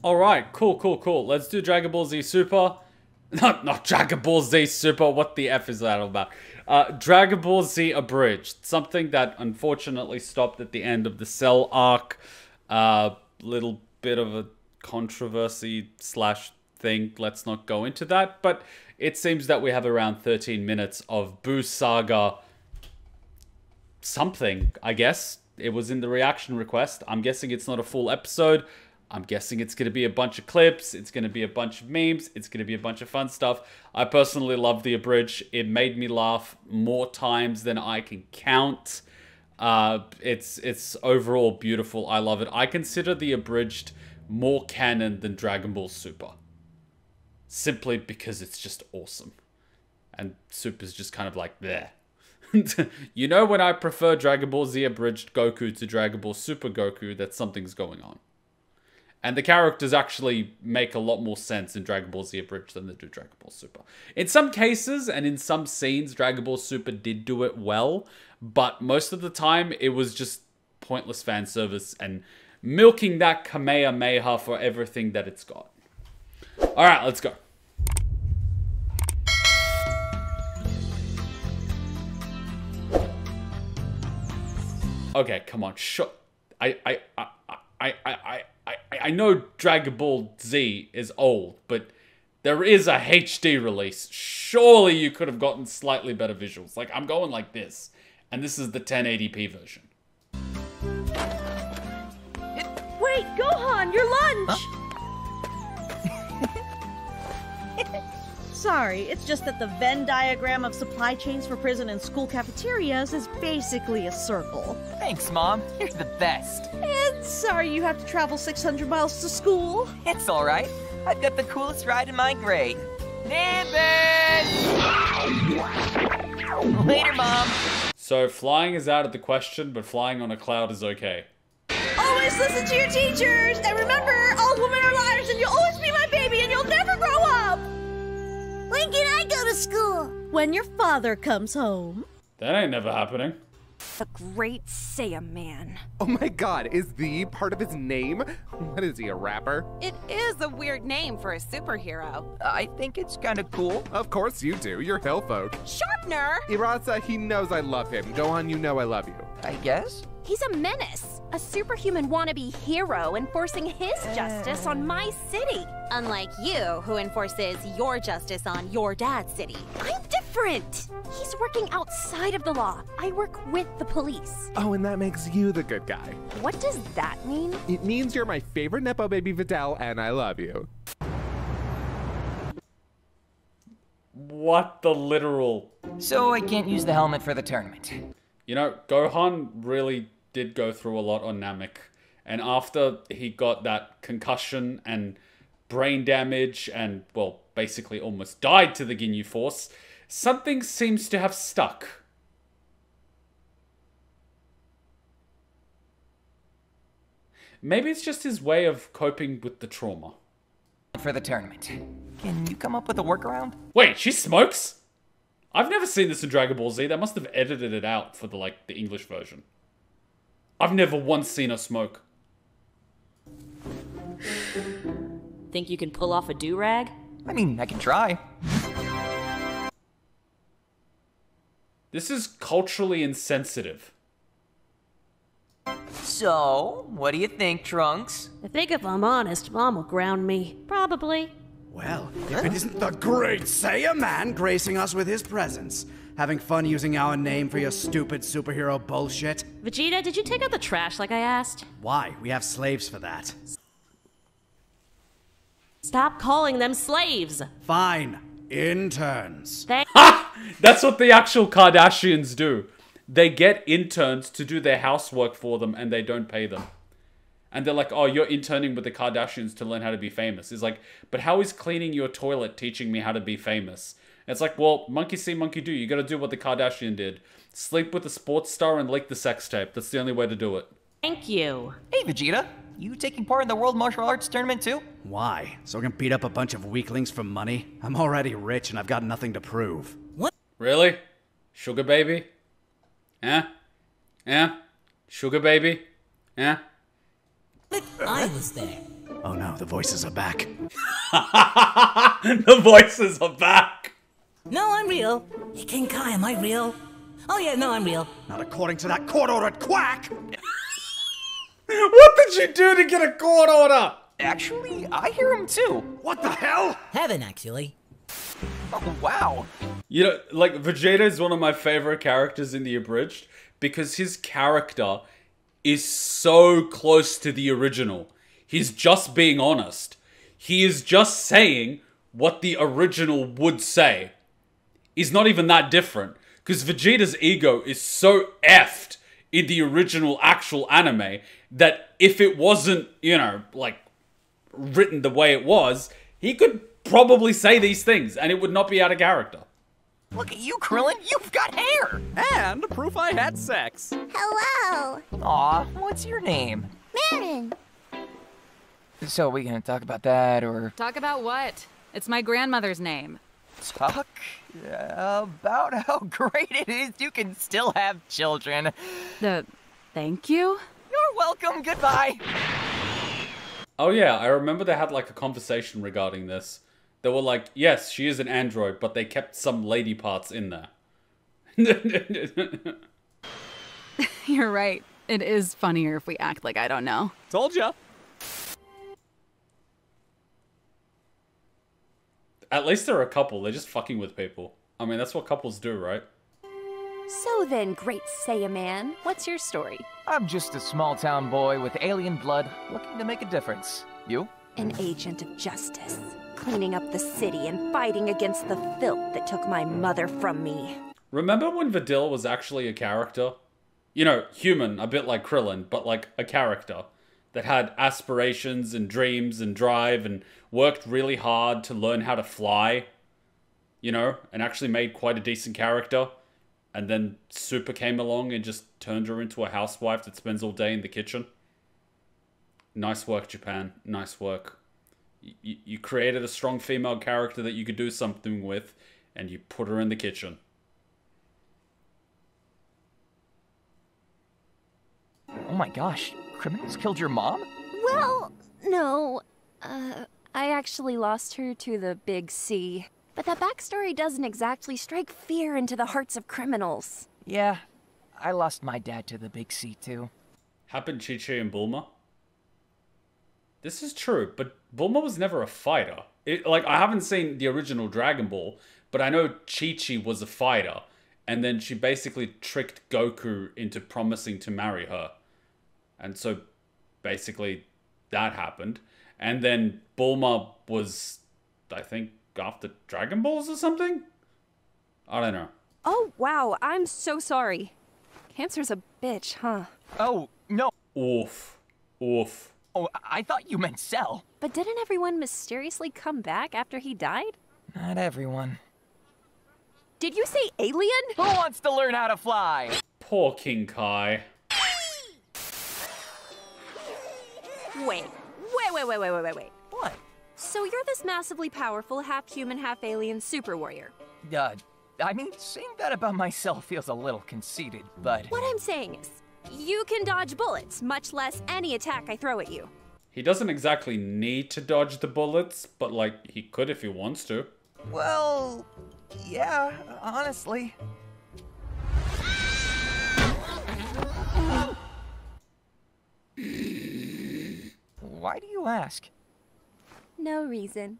Alright, cool. Let's do Dragon Ball Z Super. Not Dragon Ball Z Super, what the F is that all about? Dragon Ball Z Abridged. Something that unfortunately stopped at the end of the Cell arc. Little bit of a controversy slash thing. Let's not go into that. But it seems that we have around 13 minutes of Buu Saga something, I guess. It was in the reaction request. I'm guessing it's not a full episode. I'm guessing it's going to be a bunch of clips. It's going to be a bunch of memes. It's going to be a bunch of fun stuff. I personally love the Abridged. It made me laugh more times than I can count. It's overall beautiful. I love it. I consider the Abridged more canon than Dragon Ball Super. Simply because it's just awesome. And Super's just kind of like, bleh. You know, when I prefer Dragon Ball Z Abridged Goku to Dragon Ball Super Goku, that something's going on. And the characters actually make a lot more sense in Dragon Ball Z Abridged than they do Dragon Ball Super. In some cases, and in some scenes, Dragon Ball Super did do it well. But most of the time, it was just pointless fan service and milking that Kamehameha for everything that it's got. Alright, let's go. Okay, come on. I know Dragon Ball Z is old, but there is a HD release. Surely you could have gotten slightly better visuals. Like, I'm going like this, and this is the 1080p version. Wait, Gohan, your lunch! Huh? Sorry, it's just that the Venn diagram of supply chains for prison and school cafeterias is basically a circle. Thanks, Mom. You're the best. And sorry you have to travel 600 miles to school. It's all right. I've got the coolest ride in my grade. Nimbus! Later, Mom. So flying is out of the question, but flying on a cloud is okay. Always listen to your teachers! And remember, all women are liars and you'll always be my baby and you'll never grow up! When can I go to school? When your father comes home. That ain't never happening. The Great Saiyan Man. Oh my god, is the part of his name? What is he, a rapper? It is a weird name for a superhero. I think it's kind of cool. Of course you do, you're Hillfolk. Sharpener! Irasa, he knows I love him. Gohan, you know I love you. I guess. He's a menace, a superhuman wannabe hero enforcing his justice on my city. Unlike you, who enforces your justice on your dad's city. I'm different. He's working outside of the law. I work with the police. Oh, and that makes you the good guy. What does that mean? It means you're my favorite Nepo baby Videl, and I love you. What the literal... So I can't use the helmet for the tournament. You know, Gohan really did go through a lot on Namek. And after he got that concussion and brain damage and, well, basically almost died to the Ginyu Force, something seems to have stuck. Maybe it's just his way of coping with the trauma. For the tournament. Can you come up with a workaround? Wait, she smokes? I've never seen this in Dragon Ball Z. They must have edited it out for the English version. I've never once seen her smoke. Think you can pull off a do-rag? I mean, I can try. This is culturally insensitive. So, what do you think, Trunks? I think if I'm honest, Mom will ground me. Probably. Well, if it isn't the Great Saiyan Man gracing us with his presence, having fun using our name for your stupid superhero bullshit. Vegeta, did you take out the trash like I asked? Why? We have slaves for that. Stop calling them slaves. Fine. Interns. Ha! That's what the actual Kardashians do. They get interns to do their housework for them and they don't pay them. And they're like, oh, you're interning with the Kardashians to learn how to be famous. It's like, but how is cleaning your toilet teaching me how to be famous? And it's like, well, monkey see, monkey do. You gotta do what the Kardashian did. Sleep with a sports star and leak the sex tape. That's the only way to do it. Thank you. Hey, Vegeta. You taking part in the World Martial Arts Tournament too? Why? So I can beat up a bunch of weaklings for money? I'm already rich and I've got nothing to prove. What? Really? Sugar baby? Yeah? Yeah? Sugar baby? Yeah? I was there. Oh no, the voices are back. The voices are back. No, I'm real. Hey, King Kai, am I real? Oh yeah, no, I'm real. Not according to that court-ordered quack! What did you do to get a court order? Actually, I hear him too. What the hell? Heaven, actually. Oh, wow. You know, like, Vegeta is one of my favorite characters in the Abridged because his character is so close to the original. He's just being honest. He is just saying what the original would say. He's not even that different because Vegeta's ego is so effed in the original actual anime that if it wasn't, you know, like, written the way it was, he could probably say these things and it would not be out of character. Look at you, Krillin. You've got hair. And proof I had sex. Hello. Aw, what's your name? Marin. So are we gonna talk about that, or... Talk about what? It's my grandmother's name. Talk about how great it is you can still have children. Thank you? You're welcome. Goodbye. Oh yeah, I remember they had like a conversation regarding this. They were like, yes, she is an android, but they kept some lady parts in there. You're right. It is funnier if we act like I don't know. Told ya. At least they're a couple. They're just fucking with people. I mean, that's what couples do, right? So then, Great Saiyaman, what's your story? I'm just a small-town boy with alien blood looking to make a difference. You? An agent of justice, cleaning up the city and fighting against the filth that took my mother from me. Remember when Videl was actually a character? You know, human, a bit like Krillin, but like a character that had aspirations and dreams and drive and worked really hard to learn how to fly, you know, and actually made quite a decent character. And then Super came along and just turned her into a housewife that spends all day in the kitchen. Nice work, Japan. Nice work. You created a strong female character that you could do something with, and you put her in the kitchen. Oh my gosh, criminals killed your mom? Well, no. I actually lost her to the Big C. But that backstory doesn't exactly strike fear into the hearts of criminals. Yeah, I lost my dad to the Big C too. Happened Chi-Chi and Bulma? This is true, but Bulma was never a fighter. I haven't seen the original Dragon Ball, but I know Chi-Chi was a fighter. And then she basically tricked Goku into promising to marry her. And so, basically, that happened. And then Bulma was, I think, after Dragon Balls or something? I don't know. Oh, wow, I'm so sorry. Cancer's a bitch, huh? Oh, no. Oof. Oof. Oh, I thought you meant Cell. But didn't everyone mysteriously come back after he died? Not everyone. Did you say alien? Who wants to learn how to fly? Poor King Kai. Wait. What? So you're this massively powerful, half-human, half-alien super warrior. I mean, saying that about myself feels a little conceited, but... What I'm saying is, you can dodge bullets, much less any attack I throw at you. He doesn't exactly need to dodge the bullets, but, like, he could if he wants to. Well, yeah, honestly. Why do you ask? No reason.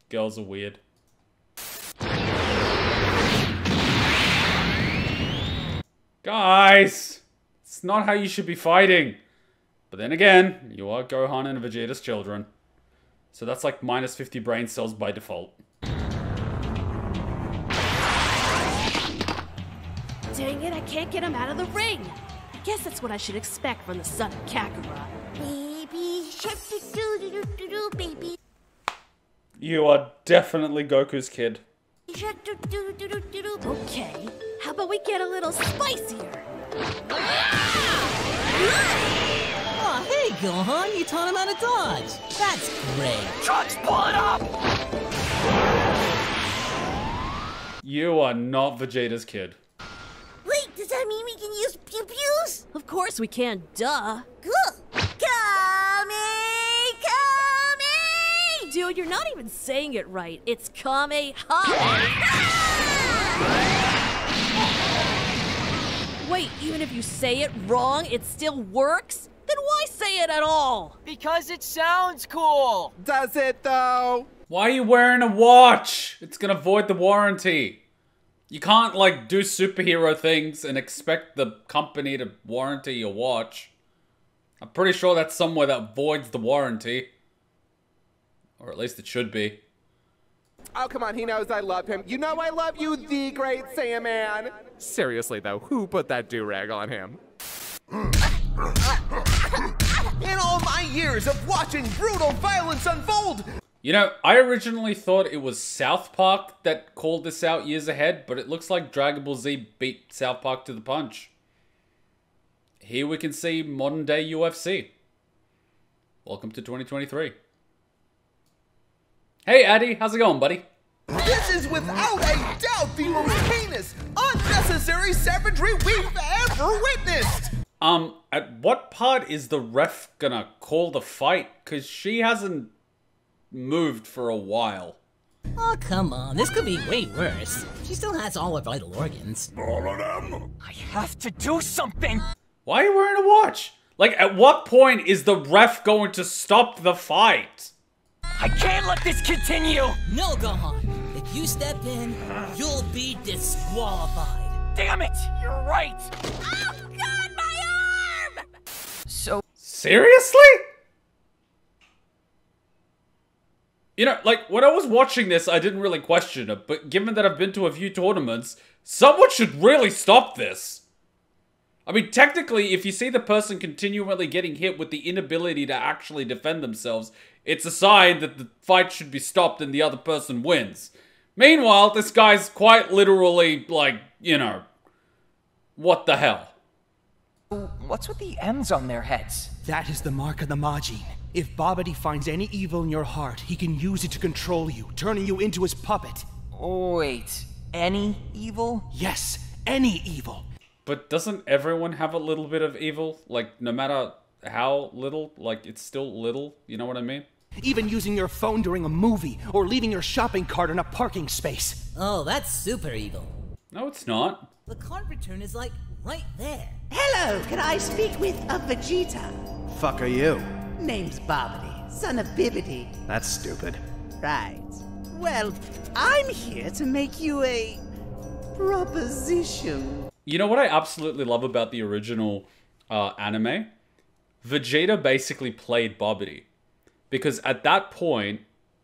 Girls are weird. Guys! It's not how you should be fighting. But then again, you are Gohan and Vegeta's children. So that's like minus 50 brain cells by default. Dang it, I can't get him out of the ring. I guess that's what I should expect from the son of Kakarot. Baby shark doo doo doo doo baby. You are definitely Goku's kid. Shark doo doo doo doo doo doo. Okay, how about we get a little spicier? Oh, hey, Gohan, you taught him how to dodge. That's great. Trunks, pull it up! You are not Vegeta's kid. Wait, does that mean we can use pew-pews? Of course we can, duh. Cool. Go! Dude, you're not even saying it right. It's Kamehameha. Wait, even if you say it wrong, it still works? Then why say it at all? Because it sounds cool. Does it though? Why are you wearing a watch? It's gonna void the warranty. You can't, like, do superhero things and expect the company to warranty your watch. I'm pretty sure that's somewhere that voids the warranty. Or at least it should be. Oh, come on, he knows I love him. You know I love you, the great Saiyaman. Seriously, though, who put that do-rag on him? In all my years of watching brutal violence unfold, You know, I originally thought it was South Park that called this out years ahead, but it looks like Dragon Ball Z beat South Park to the punch. Here we can see modern day UFC. Welcome to 2023. Hey Addy, how's it going, buddy? this is without a doubt the most heinous, unnecessary savagery we've ever witnessed! At what part is the ref gonna call the fight? Cause she hasn't moved for a while. Oh, come on. This could be way worse. She still has all her vital organs. All of them? I have to do something! Why are you wearing a watch? Like, at what point is the ref going to stop the fight? I can't let this continue! No, Gohan. If you step in, you'll be disqualified. Damn it! You're right! Oh God, my arm! So... Seriously? You know, like, when I was watching this, I didn't really question it, but given that I've been to a few tournaments, someone should really stop this. I mean, technically, if you see the person continually getting hit with the inability to actually defend themselves, it's a sign that the fight should be stopped and the other person wins. Meanwhile, this guy's quite literally, like, you know, what the hell? What's with the M's on their heads? That is the mark of the Majin. If Babidi finds any evil in your heart, he can use it to control you, turning you into his puppet. Wait, any evil? Yes, any evil. But doesn't everyone have a little bit of evil? Like, no matter how little, like, it's still little, you know what I mean? Even using your phone during a movie, or leaving your shopping cart in a parking space. Oh, that's super evil. No, it's not. The card return is, like, right there. Hello, can I speak with a Vegeta? Fuck are you? Name's Babidi, son of Bibidi. That's stupid. Right. Well, I'm here to make you a proposition. You know what I absolutely love about the original anime? Vegeta basically played Babidi. Because at that point,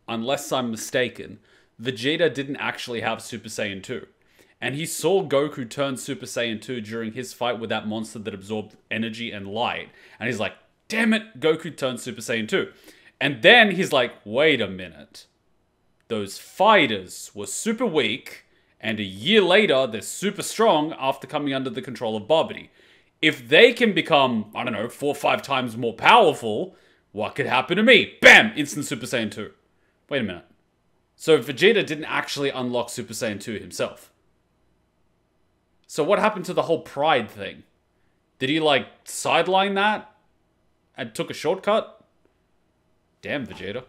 unless I'm mistaken, Vegeta didn't actually have Super Saiyan 2. And he saw Goku turn Super Saiyan 2 during his fight with that monster that absorbed energy and light. And he's like, damn it, Goku turned Super Saiyan 2. And then he's like, wait a minute. Those fighters were super weak, and a year later, they're super strong after coming under the control of Babidi. If they can become, I don't know, 4 or 5 times more powerful, what could happen to me? Bam! Instant Super Saiyan 2. Wait a minute. So Vegeta didn't actually unlock Super Saiyan 2 himself. So what happened to the whole pride thing? Did he, like, sideline that? And took a shortcut? Damn, Vegeta.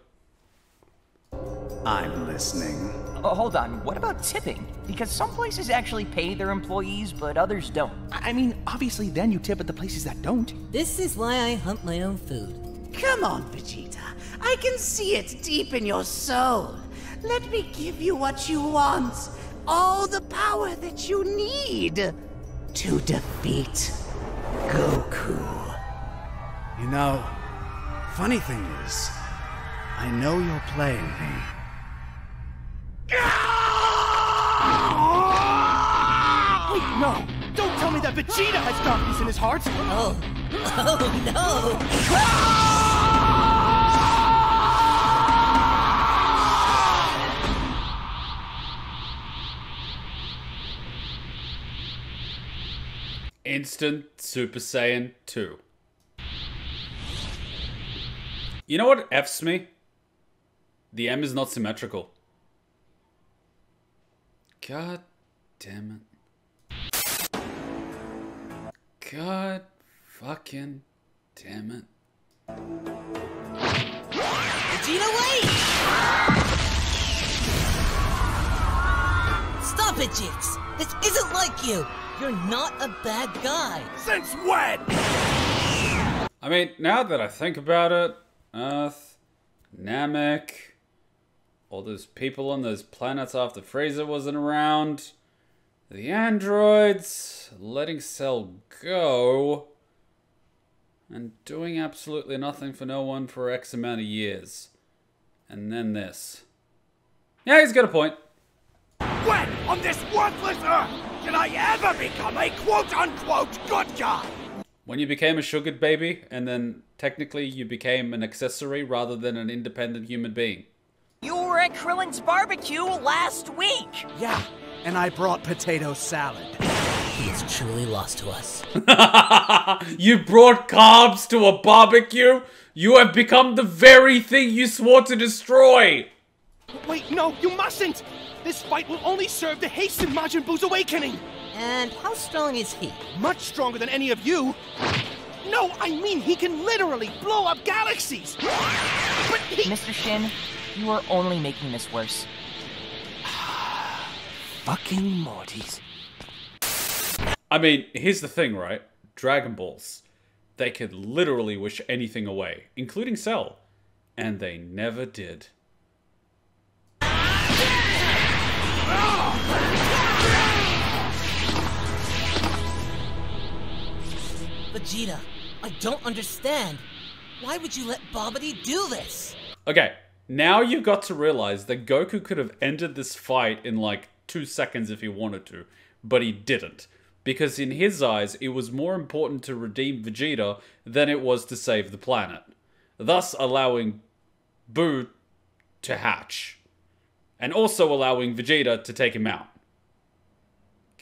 I'm listening. Oh, hold on, what about tipping? Because some places actually pay their employees, but others don't. I mean, obviously then you tip at the places that don't. This is why I hunt my own food. Come on, Vegeta. I can see it deep in your soul. Let me give you what you want. All the power that you need to defeat Goku. You know, funny thing is, I know you're playing me. Wait, no! Don't tell me that Vegeta has darkness in his heart! Oh no! Instant Super Saiyan 2. You know what F's me? The M is not symmetrical. God damn it. God fucking damn it. Vegeta, wait! it, Jinx! This isn't like you! You're not a bad guy! Since when? I mean, now that I think about it, Earth, Namek, all those people on those planets after Frieza wasn't around, the androids, letting Cell go, and doing absolutely nothing for no one for X amount of years. And then this. Yeah, he's got a point. When, on this worthless Earth, did I ever become a quote-unquote good guy? When you became a sugared baby, and then technically you became an accessory rather than an independent human being. You were at Krillin's barbecue last week! Yeah, and I brought potato salad. He is truly lost to us. You brought carbs to a barbecue? You have become the very thing you swore to destroy! Wait, no, you mustn't! This fight will only serve to hasten Majin Buu's awakening! And how strong is he? Much stronger than any of you! No, I mean he can literally blow up galaxies! But he... Mr. Shin, you are only making this worse. Fucking Mortys. I mean, here's the thing, right? Dragon Balls. They could literally wish anything away, including Cell. And they never did. Vegeta, I don't understand. Why would you let Babidi do this? Okay, now you've got to realize that Goku could have ended this fight in like 2 seconds if he wanted to, but he didn't. Because in his eyes, it was more important to redeem Vegeta than it was to save the planet. Thus allowing Buu to hatch. And also allowing Vegeta to take him out.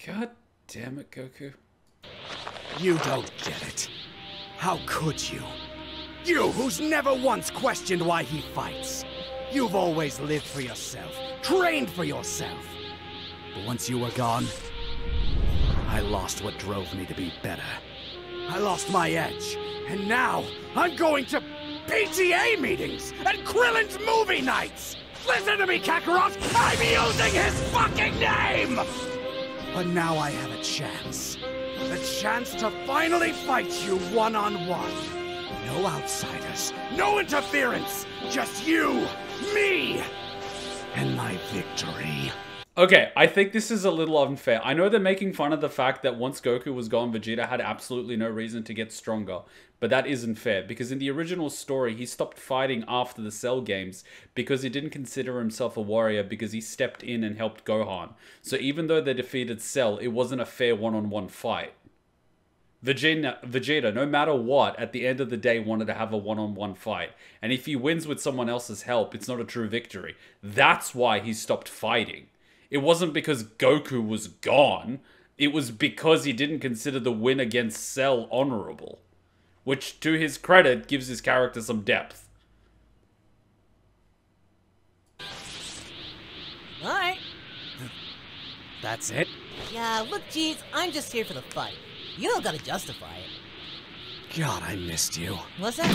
God damn it, Goku. You don't get it. How could you? You, who's never once questioned why he fights. You've always lived for yourself, trained for yourself. But once you were gone, I lost what drove me to be better. I lost my edge, and now I'm going to PTA meetings and Krillin's movie nights! Listen to me, Kakarot! I'm using his fucking name! But now I have a chance. A chance to finally fight you one-on-one. No outsiders, no interference, just you, me, and my victory. Okay, I think this is a little unfair. I know they're making fun of the fact that once Goku was gone, Vegeta had absolutely no reason to get stronger. But that isn't fair, because in the original story, he stopped fighting after the Cell games because he didn't consider himself a warrior because he stepped in and helped Gohan. So even though they defeated Cell, it wasn't a fair one-on-one fight. Vegeta, no matter what, at the end of the day wanted to have a one-on-one fight. And if he wins with someone else's help, it's not a true victory. That's why he stopped fighting. It wasn't because Goku was gone. It was because he didn't consider the win against Cell honorable. Which, to his credit, gives his character some depth. Alright. That's it? Yeah, look, geez, I'm just here for the fight. You don't gotta justify it. God, I missed you. What's that?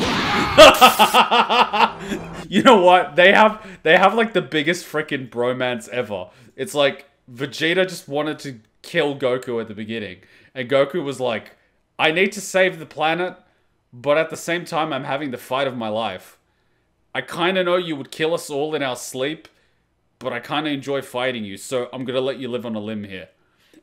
You know what? They have like the biggest freaking bromance ever. It's like Vegeta just wanted to kill Goku at the beginning. And Goku was like, I need to save the planet, but at the same time I'm having the fight of my life. I kinda know you would kill us all in our sleep, but I kinda enjoy fighting you, so I'm gonna let you live on a limb here.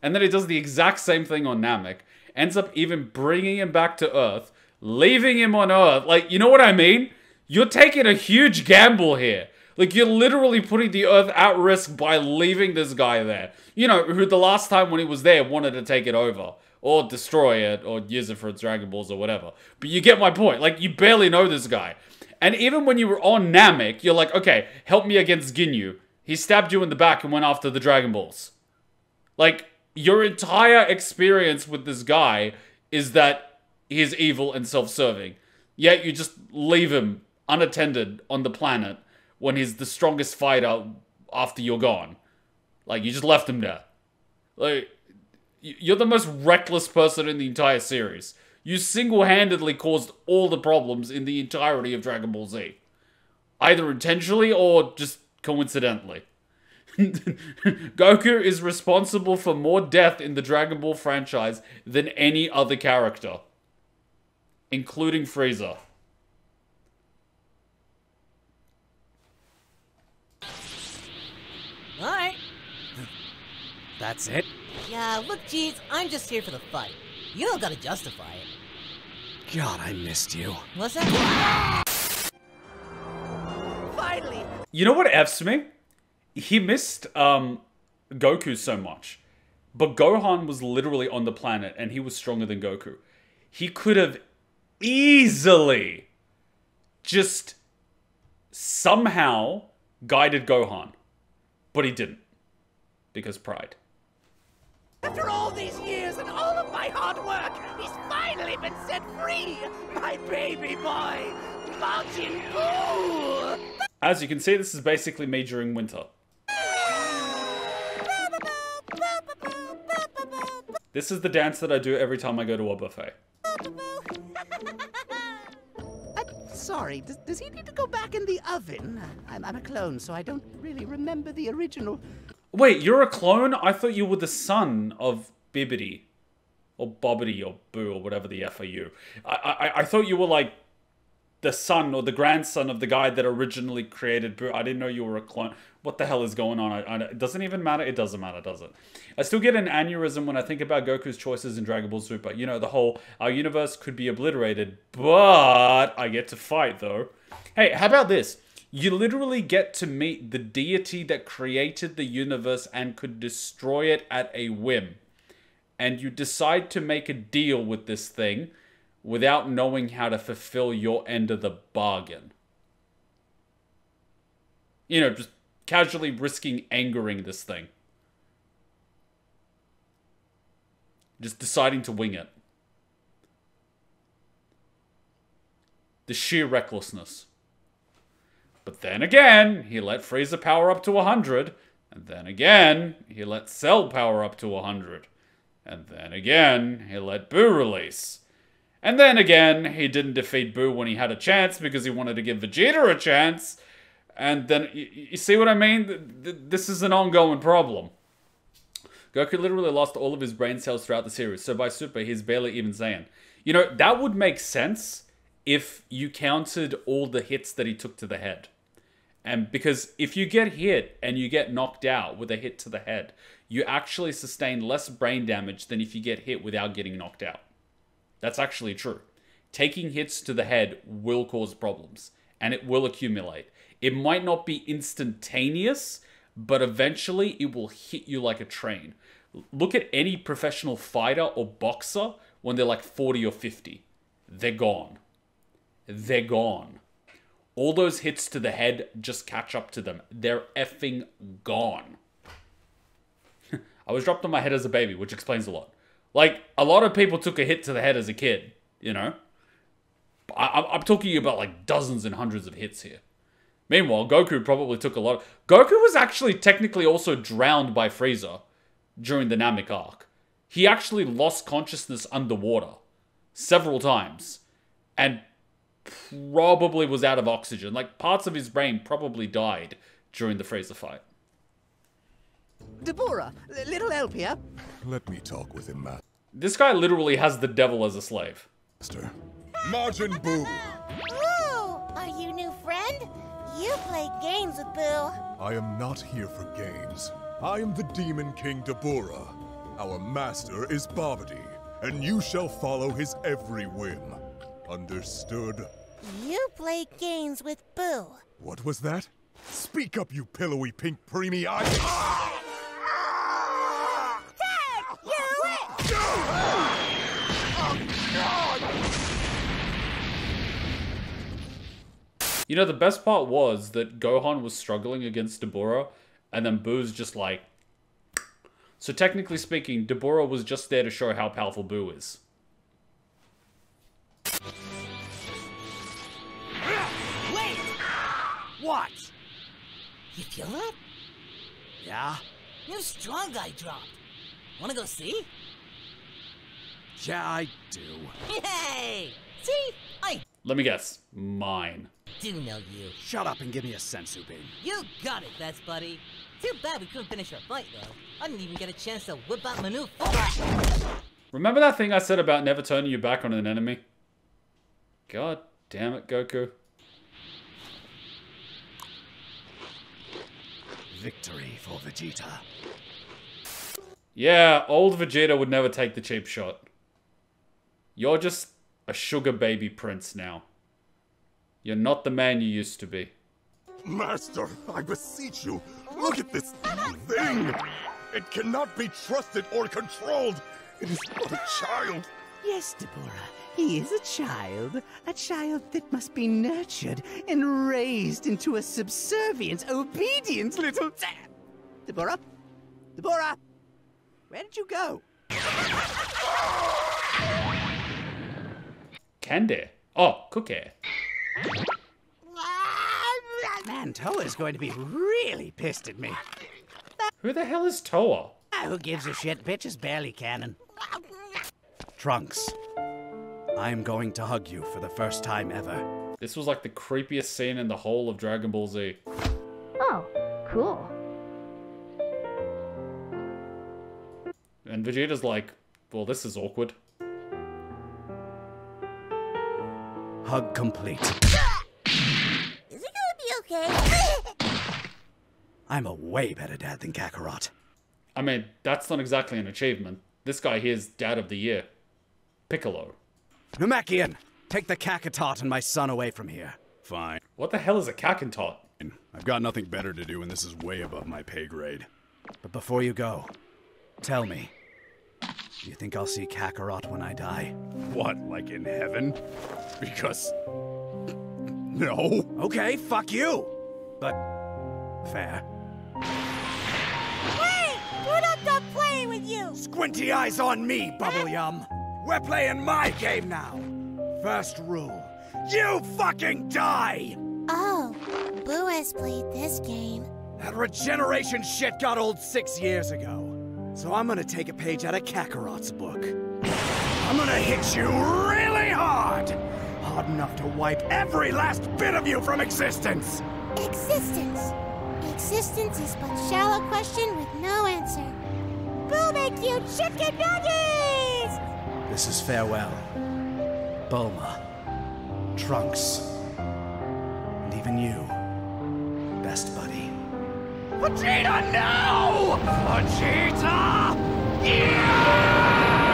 And then he does the exact same thing on Namek. Ends up even bringing him back to Earth, leaving him on Earth. Like, you know what I mean? You're taking a huge gamble here. Like, you're literally putting the Earth at risk by leaving this guy there. You know, who the last time when he was there wanted to take it over. Or destroy it, or use it for its Dragon Balls or whatever. But you get my point. Like, you barely know this guy. And even when you were on Namek, you're like, okay, help me against Ginyu. He stabbed you in the back and went after the Dragon Balls. Like, your entire experience with this guy is that he's evil and self-serving. Yet you just leave him unattended on the planet when he's the strongest fighter after you're gone. Like, you just left him there. Like, you're the most reckless person in the entire series. You single-handedly caused all the problems in the entirety of Dragon Ball Z. Either intentionally or just coincidentally. Goku is responsible for more death in the Dragon Ball franchise than any other character, including Frieza. Alright. That's it? Yeah, look, Jeez, I'm just here for the fight. You don't gotta justify it. God, I missed you. What's that? Finally! You know what F's me? He missed Goku so much. But Gohan was literally on the planet and he was stronger than Goku. He could have easily just somehow guided Gohan. But he didn't. Because pride. After all these years and all of my hard work, he's finally been set free! My baby boy, Majin Buu! As you can see, this is basically me during winter. This is the dance that I do every time I go to a buffet. Sorry, does he need to go back in the oven? I'm a clone, so I don't really remember the original. Wait, you're a clone? I thought you were the son of Bibbidi. Or Bobbidi or Boo or whatever the F are you. I thought you were like the son or the grandson of the guy that originally created Boo. I didn't know you were a clone. What the hell is going on? It doesn't even matter. It doesn't matter, does it? I still get an aneurysm when I think about Goku's choices in Dragon Ball Super. You know, the whole, our universe could be obliterated, but I get to fight, though. Hey, how about this? You literally get to meet the deity that created the universe and could destroy it at a whim. And you decide to make a deal with this thing without knowing how to fulfill your end of the bargain. You know, just casually risking angering this thing. Just deciding to wing it. The sheer recklessness. But then again, he let Frieza power up to 100. And then again, he let Cell power up to 100. And then again, he let Boo release. And then again, he didn't defeat Boo when he had a chance because he wanted to give Vegeta a chance. And then, you see what I mean? This is an ongoing problem. Goku literally lost all of his brain cells throughout the series, so by Super, he's barely even Saiyan. You know, that would make sense if you counted all the hits that he took to the head. And because if you get hit and you get knocked out with a hit to the head, you actually sustain less brain damage than if you get hit without getting knocked out. That's actually true. Taking hits to the head will cause problems, and it will accumulate. It might not be instantaneous, but eventually it will hit you like a train. Look at any professional fighter or boxer when they're like 40 or 50. They're gone. They're gone. All those hits to the head just catch up to them. They're effing gone. I was dropped on my head as a baby, which explains a lot. Like, a lot of people took a hit to the head as a kid, you know? I'm talking about like dozens and hundreds of hits here. Meanwhile, Goku probably took a lot. Goku was actually technically also drowned by Frieza during the Namek arc. He actually lost consciousness underwater several times and probably was out of oxygen. Like, parts of his brain probably died during the Frieza fight. Dabura, little help here. Let me talk with him, Master. This guy literally has the devil as a slave. Majin Buu! Ooh, are you new friend? You play games with Boo. I am not here for games. I am the Demon King Dabura. Our master is Babidi, and you shall follow his every whim. Understood? You play games with Boo. What was that? Speak up, you pillowy pink preemie eyes! Tag! You it! Oh, God! You know, the best part was that Gohan was struggling against Dabura, and then Boo's just like... So technically speaking, Dabura was just there to show how powerful Boo is. Wait! What? You feel that? Yeah? New strong guy dropped. Wanna go see? Yeah, I do. Yay! See? Let me guess. Mine. Do know you. Shut up and give me a sensu bean. You got it, best buddy. Too bad we couldn't finish our fight, though. I didn't even get a chance to whip out my new form. Remember that thing I said about never turning your back on an enemy? God damn it, Goku. Victory for Vegeta. Yeah, old Vegeta would never take the cheap shot. You're just a sugar baby prince now. You're not the man you used to be. Master, I beseech you, look at this thing! It cannot be trusted or controlled! It is but a child! Yes, Deborah, he is a child that must be nurtured and raised into a subservient, obedient little... Deborah? Deborah? Where did you go? Candy. Oh, Cookie. Man, Toa's going to be really pissed at me. Who the hell is Toa? Who gives a shit? Bitch is barely canon. Trunks, I'm going to hug you for the first time ever. This was like the creepiest scene in the whole of Dragon Ball Z. Oh, cool. And Vegeta's like, well, this is awkward. Hug complete. Is it gonna be okay? I'm a way better dad than Kakarot. I mean, that's not exactly an achievement. This guy here's Dad of the Year. Piccolo. Namekian, take the Kakatot and my son away from here. Fine. What the hell is a Kakantot? I've got nothing better to do and this is way above my pay grade. But before you go, tell me, do you think I'll see Kakarot when I die? What, like in heaven? Because... no. Okay, fuck you. But... fair. Hey! We're not playing with you! Squinty eyes on me, Bubble Yum. We're playing my game now. First rule, you fucking die! Oh, Boo has played this game. That regeneration shit got old 6 years ago. So I'm gonna take a page out of Kakarot's book. I'm gonna hit you really hard! Hard enough to wipe every last bit of you from existence! Existence. Existence is but shallow question with no answer. Boo make you chicken nuggies! This is farewell. Bulma. Trunks. And even you, best buddy. Vegeta, no! Vegeta! Yes!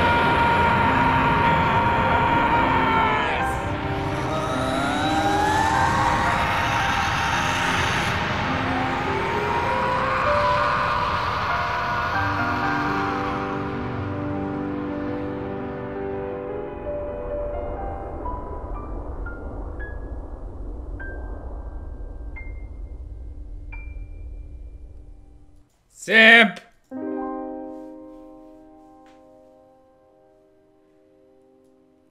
Simp!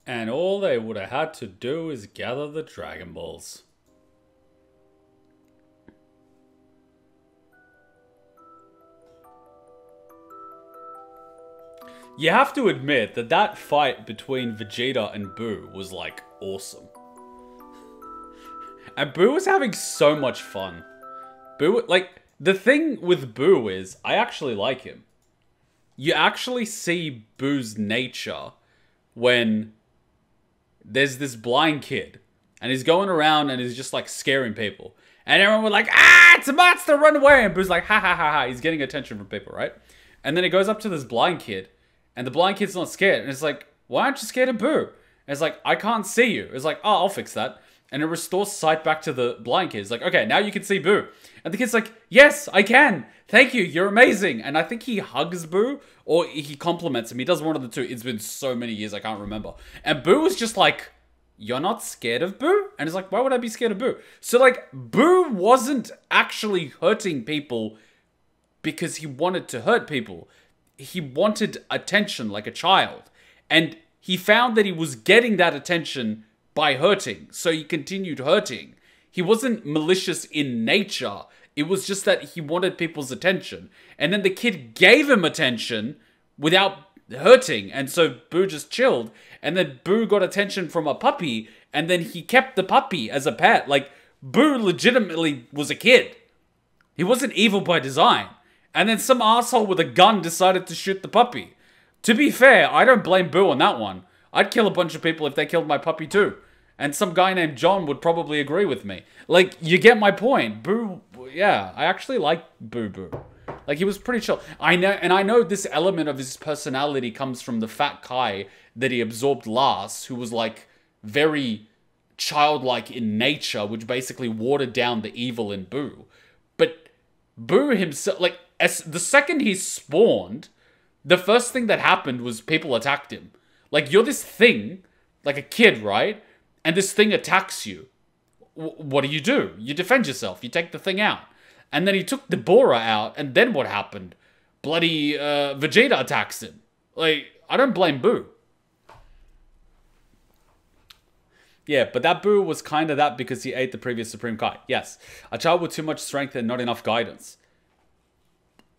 And all they would have had to do is gather the Dragon Balls. You have to admit that that fight between Vegeta and Boo was like awesome. And Boo was having so much fun. Boo, like, the thing with Boo is, I actually like him. You actually see Boo's nature when there's this blind kid and he's going around and he's just like scaring people. And everyone was like, ah, it's a monster, run away. And Boo's like, ha ha ha ha. He's getting attention from people, right? And then he goes up to this blind kid and the blind kid's not scared. And it's like, why aren't you scared of Boo? And it's like, I can't see you. It's like, oh, I'll fix that. And it restores sight back to the blind kid. It's like, okay, now you can see Boo. And the kid's like, yes, I can. Thank you, you're amazing. And I think he hugs Boo, or he compliments him. He does one of the two. It's been so many years, I can't remember. And Boo was just like, you're not scared of Boo? And it's like, why would I be scared of Boo? So like, Boo wasn't actually hurting people because he wanted to hurt people. He wanted attention like a child. And he found that he was getting that attention by hurting, so he continued hurting. He wasn't malicious in nature. It was just that he wanted people's attention. And then the kid gave him attention without hurting, and so Boo just chilled. And then Boo got attention from a puppy, and then he kept the puppy as a pet. Like, Boo legitimately was a kid. He wasn't evil by design. And then some asshole with a gun decided to shoot the puppy. To be fair, I don't blame Boo on that one. I'd kill a bunch of people if they killed my puppy too. And some guy named John would probably agree with me. Like, you get my point. Boo, yeah, I actually like Boo Boo. Like, he was pretty chill. I know this element of his personality comes from the fat Kai that he absorbed last, who was, like, very childlike in nature, which basically watered down the evil in Boo. But Boo himself, like, the second he spawned, the first thing that happened was people attacked him. Like, you're this thing, like a kid, right? And this thing attacks you. What do? You defend yourself. You take the thing out. And then he took Dabura out, and then what happened? Bloody Vegeta attacks him. Like, I don't blame Boo. Yeah, but that Boo was kind of that because he ate the previous Supreme Kai. Yes, a child with too much strength and not enough guidance.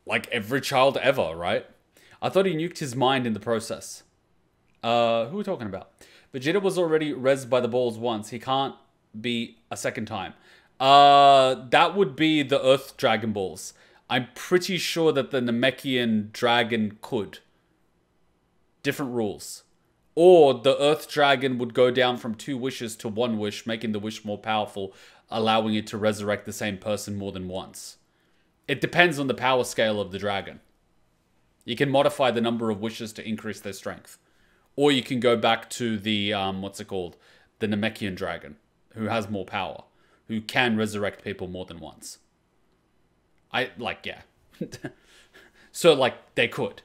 Like every child ever, right? I thought he nuked his mind in the process. Who are we talking about? Vegeta was already rezzed by the balls once. He can't be a second time. That would be the Earth Dragon Balls. I'm pretty sure that the Namekian Dragon could. Different rules. Or the Earth Dragon would go down from 2 wishes to 1 wish, making the wish more powerful, allowing it to resurrect the same person more than once. It depends on the power scale of the dragon. You can modify the number of wishes to increase their strength. Or you can go back to the, the Namekian Dragon, who has more power, who can resurrect people more than once. Yeah. So, they could.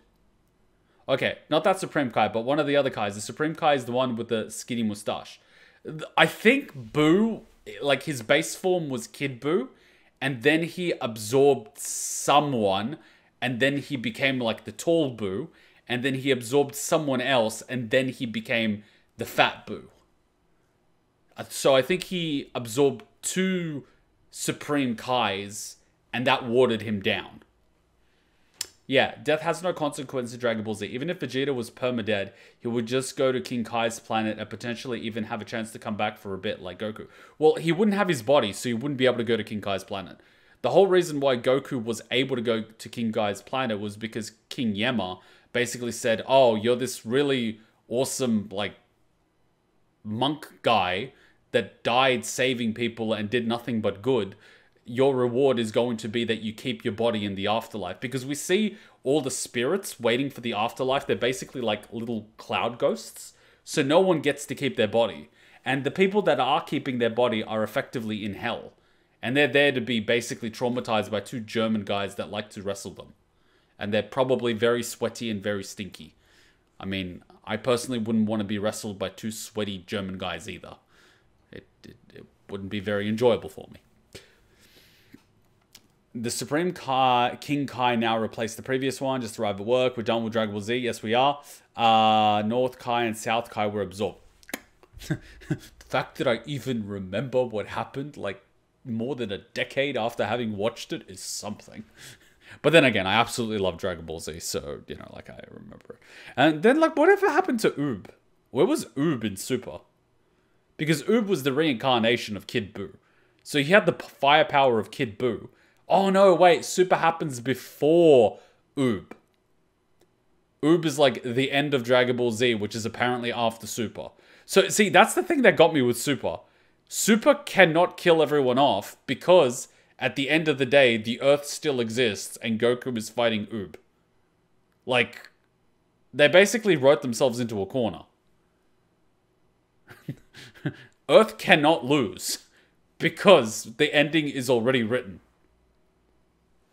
Okay, not that Supreme Kai, but one of the other Kais. The Supreme Kai is the one with the skinny mustache. I think Boo, his base form was Kid Boo, and then he absorbed someone, and then he became, the tall Boo, and then he absorbed someone else, and then he became the fat Boo. So I think he absorbed 2 Supreme Kais, and that watered him down. Yeah, death has no consequence in Dragon Ball Z. Even if Vegeta was permadead, he would just go to King Kai's planet and potentially even have a chance to come back for a bit, like Goku. Well, he wouldn't have his body, so he wouldn't be able to go to King Kai's planet. The whole reason why Goku was able to go to King Kai's planet was because King Yema basically said, oh, you're this really awesome, monk guy that died saving people and did nothing but good. Your reward is going to be that you keep your body in the afterlife. Because we see all the spirits waiting for the afterlife. They're basically like little cloud ghosts. So no one gets to keep their body. And the people that are keeping their body are effectively in hell. And they're there to be basically traumatized by 2 German guys that like to wrestle them. And they're probably very sweaty and very stinky. I mean, I personally wouldn't want to be wrestled by 2 sweaty German guys either. It wouldn't be very enjoyable for me. The Supreme Kai, King Kai now replaced the previous one. Just arrived at work. We're done with Dragon Ball Z. Yes, we are. North Kai and South Kai were absorbed. The fact that I even remember what happened, more than a decade after having watched it is something. But then again, I absolutely love Dragon Ball Z, so, I remember it. And then, whatever happened to Oob? Where was Oob in Super? Because Oob was the reincarnation of Kid Buu. So he had the firepower of Kid Buu. Oh no, wait, Super happens before Oob. Oob is the end of Dragon Ball Z, which is apparently after Super. So, see, that's the thing that got me with Super. Super cannot kill everyone off because at the end of the day, the Earth still exists and Goku is fighting Oob. They basically wrote themselves into a corner. Earth cannot lose because the ending is already written.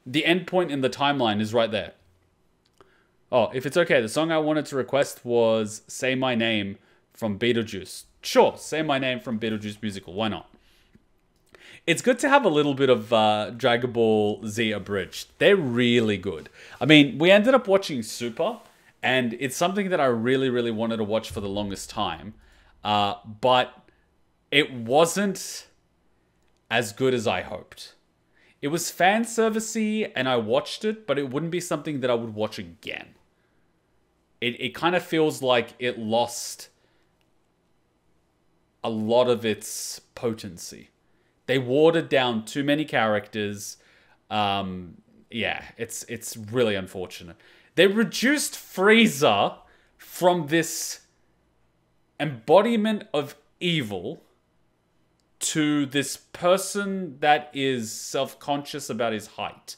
The end point in the timeline is right there. Oh, if it's okay, the song I wanted to request was Say My Name from Beetlejuice. Sure, Say My Name from Beetlejuice musical. Why not? It's good to have a little bit of Dragon Ball Z abridged. They're really good. I mean, we ended up watching Super, and it's something that I really, really wanted to watch for the longest time. But it wasn't as good as I hoped. It was fan servicey and I watched it, but it wouldn't be something that I would watch again. It kind of feels like it lost a lot of its potency. They watered down too many characters. Yeah, it's really unfortunate. They reduced Frieza from this embodiment of evil to this person that is self-conscious about his height.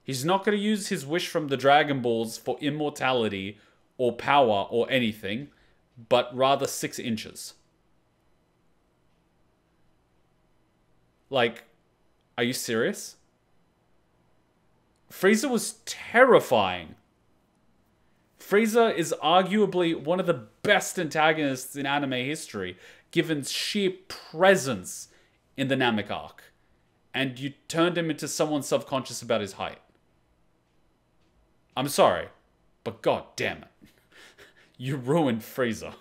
He's not going to use his wish from the Dragon Balls for immortality or power or anything, but rather 6 inches. Like, are you serious? Frieza was terrifying. Frieza is arguably one of the best antagonists in anime history, given sheer presence in the Namek arc. And you turned him into someone self-conscious about his height. I'm sorry, but god damn it. You ruined Frieza.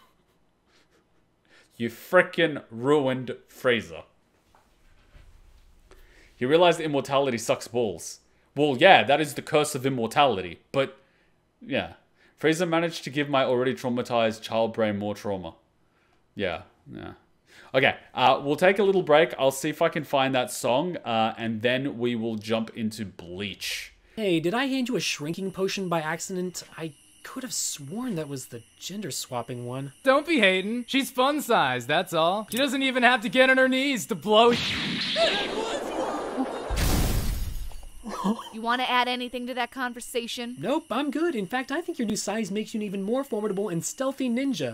You frickin' ruined Frieza. He realized that immortality sucks balls. Well, yeah, that is the curse of immortality, but yeah. Frieza managed to give my already traumatized child brain more trauma. Yeah. Okay, we'll take a little break. I'll see if I can find that song, and then we will jump into Bleach. Hey, did I hand you a shrinking potion by accident? I could have sworn that was the gender swapping one. Don't be hating. She's fun sized, that's all. She doesn't even have to get on her knees to blow. You want to add anything to that conversation? Nope, I'm good. In fact, I think your new size makes you an even more formidable and stealthy ninja.